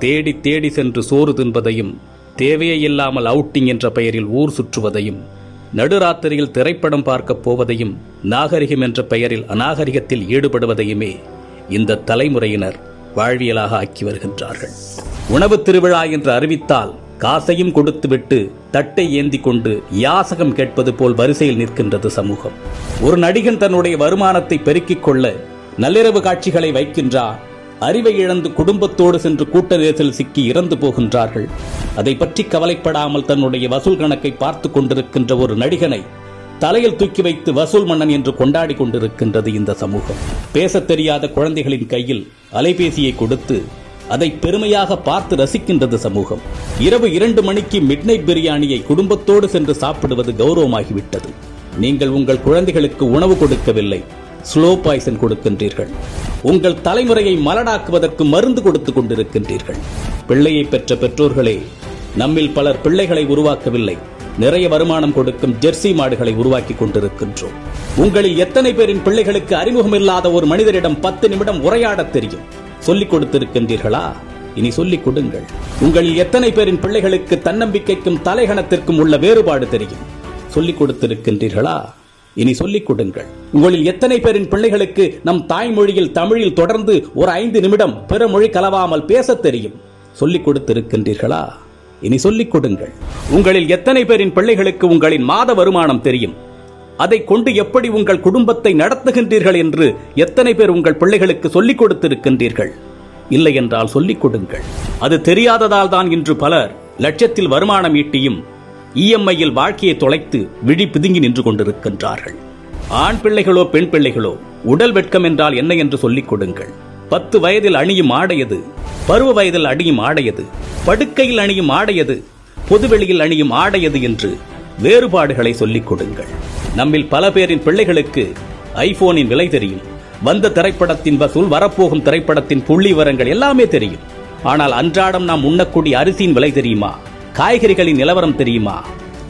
தேடி தேடி சென்று சோறு தின்பதையும், தேவையே இல்லாமல் அவுட்டிங் என்ற பெயரில் ஊர் சுற்றுவதையும், நடுராத்திரியில் திரைப்படம் பார்க்கப் போவதையும், நாகரிகம் என்ற பெயரில் அநாகரிகத்தில் ஈடுபடுவதையுமே இந்த தலைமுறையினர் வாழ்வியலாக ஆக்கி வருகின்றார்கள். உணவு திருவிழா என்று அறிவித்தால் காசையும் கொடுத்துவிட்டு தட்டை ஏந்தி கொண்டு யாசகம் கேட்பது போல் வரிசையில் நிற்கின்றது சமூகம். ஒரு நடிகன் தன்னுடைய வருமானத்தை பெருக்கிக் கொள்ள நள்ளிரவு காட்சிகளை வைக்கின்றார். அறிவை இழந்து குடும்பத்தோடு சென்று கூட்ட நெரிசல் சிக்கி இறந்து போகின்றார்கள். அதை பற்றி கவலைப்படாமல் தன்னுடைய வசூல் கணக்கை பார்த்து கொண்டிருக்கின்ற ஒரு நடிகனை தலையில் தூக்கி வைத்து வசூல் மன்னன் என்று கொண்டாடி கொண்டிருக்கின்றது இந்த சமூகம். பேசத் தெரியாத குழந்தைகளின் கையில் அலைபேசியை கொடுத்து அதை பெருமையாக பார்த்து ரசிக்கின்றது சமூகம். இரவு 2 மணிக்கு மிட்நைட் பிரியாணியை குடும்பத்தோடு சென்று சாப்பிடுவது கௌரவமாகிவிட்டது. நீங்கள் உங்கள் குழந்தைகளுக்கு உணவு கொடுக்கவில்லை, ஸ்லோ பாய்சன் கொடுக்கின்றீர்கள். உங்கள் தலைமுறையை மலடாக்குவதற்கு மருந்து கொடுத்துக் கொண்டிருக்கின்றீர்கள். பிள்ளையை பெற்ற பெற்றோர்களே, நம்மில் பலர் பிள்ளைகளை உருவாக்கவில்லை, நிறைய வருமானம் கொடுக்கும் ஜெர்சி மாடுகளை உருவாக்கி கொண்டிருக்கின்றோம். உங்களில் எத்தனை பேரின் பிள்ளைகளுக்கு அறிமுகமில்லாத ஒரு மனிதரிடம் 10 நிமிடம் உரையாட தெரியும்? சொல்லிக் கொடுத்திருக்கின்றீர்களா? இனி சொல்லிக் கொடுங்கள். உங்களில் எத்தனை பேரின் பிள்ளைகளுக்கு தன்னம்பிக்கைக்கும் தலைகணத்திற்கும் உள்ள வேறுபாடு தெரியும்? சொல்லிக் கொடுத்திருக்கின்றீர்களா? இனி சொல்லிக் கொடுங்கள். உங்களில் எத்தனை பேரின் பிள்ளைகளுக்கு நம் தாய்மொழியில் தமிழில் தொடர்ந்து ஒரு 5 நிமிடம் பிற மொழி கலவாமல் பேசத் தெரியும்? சொல்லிக் கொடுத்திருக்கின்றீர்களா? இனி சொல்லிக் கொடுங்கள். உங்களில் எத்தனை பேரின் பிள்ளைகளுக்கு உங்களின் மாத வருமானம் தெரியும்? அதை கொண்டு எப்படி உங்கள் குடும்பத்தை நடத்துகின்றீர்கள் என்று எத்தனை பேர் உங்கள் பிள்ளைகளுக்கு சொல்லிக் கொடுத்திருக்கின்றீர்கள்? இல்லை என்றால் சொல்லிக் கொடுங்கள். அது தெரியாததால் தான் இன்று பலர் லட்சத்தில் வருமானம் ஈட்டியும் இஎம்ஐயில் வாழ்க்கையை தொலைத்து விழி பிதுங்கி நின்று கொண்டிருக்கின்றார்கள். ஆண் பிள்ளைகளோ பெண் பிள்ளைகளோ, உடல் வெட்கம் என்றால் என்ன என்று சொல்லிக் கொடுங்கள். 10 வயதில் அணியும் ஆடையது, பருவ வயதில் அணியும் ஆடையது, படுக்கையில் அணியும் ஆடையது, பொதுவெளியில் அணியும் ஆடையது என்று வேறுபாடுகளை சொல்லிக் கொடுங்கள். நம்மில் பல பேரின் பிள்ளைகளுக்கு ஐபோனின் விலை தெரியும், வந்த திரைப்படத்தின் வசூல், வரப்போகும் திரைப்படத்தின் புள்ளி விவரங்கள் எல்லாமே தெரியும். ஆனால் அன்றாடம் நாம் உண்ணக்கூடிய அரிசியின் விலை தெரியுமா? காய்கறிகளின் நிலவரம் தெரியுமா?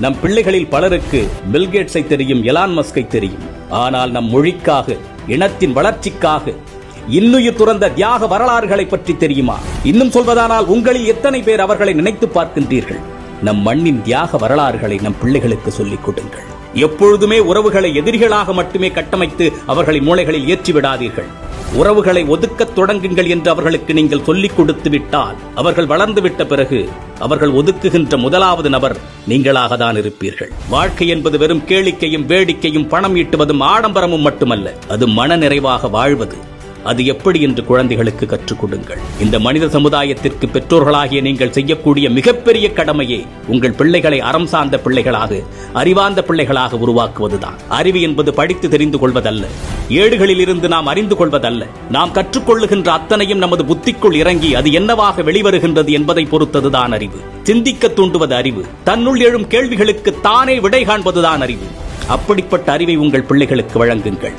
நம் பிள்ளைகளில் பலருக்கு பில்கேட்ஸை தெரியும், எலான் மஸ்கை தெரியும். ஆனால் நம் மொழிக்காக, இனத்தின் வளர்ச்சிக்காக இன்னுயிர் துறந்த தியாக வரலாறுகளை பற்றி தெரியுமா? இன்னும் சொல்வதானால் உங்களில் எத்தனை பேர் அவர்களை நினைத்து பார்க்கின்றீர்கள்? நம் மண்ணின் தியாக வரலாறுகளை நம் பிள்ளைகளுக்கு சொல்லிக் கொடுங்கள். எப்பொழுதுமே உறவுகளை எதிரிகளாக மட்டுமே கட்டமைத்து அவர்களின் மூளைகளில் ஏற்றிவிடாதீர்கள். உறவுகளை ஒதுக்கத் தொடங்குங்கள் என்று அவர்களுக்கு நீங்கள் சொல்லிக் கொடுத்து விட்டால், அவர்கள் வளர்ந்துவிட்ட பிறகு அவர்கள் ஒதுக்குகின்ற முதலாவது நபர் நீங்களாக தான் இருப்பீர்கள். வாழ்க்கை என்பது வெறும் கேளிக்கையும் வேடிக்கையும் பணம் ஈட்டுவதும் ஆடம்பரமும் மட்டுமல்ல, அது மன நிறைவாக வாழ்வது. அது எப்படி என்று குழந்தைகளுக்கு கற்றுக் கொடுங்கள். இந்த மனித சமுதாயத்திற்கு பெற்றோர்களாகிய நீங்கள் செய்யக்கூடிய மிகப்பெரிய கடமையே உங்கள் பிள்ளைகளை அறம் சார்ந்த பிள்ளைகளாக, அறிவார்ந்த பிள்ளைகளாக உருவாக்குவதுதான். அறிவு என்பது படித்து தெரிந்து கொள்வதல்ல, ஏடுகளில் இருந்து நாம் அறிந்து கொள்வதல்ல. நாம் கற்றுக்கொள்ளுகின்ற அத்தனையும் நமது புத்திக்குள் இறங்கி அது என்னவாக வெளிவருகின்றது என்பதை பொறுத்ததுதான் அறிவு. சிந்திக்க தூண்டுவது அறிவு. தன்னுள் எழும் கேள்விகளுக்கு தானே விடை காண்பதுதான் அறிவு. அப்படிப்பட்ட அறிவை உங்கள் பிள்ளைகளுக்கு வழங்குங்கள்.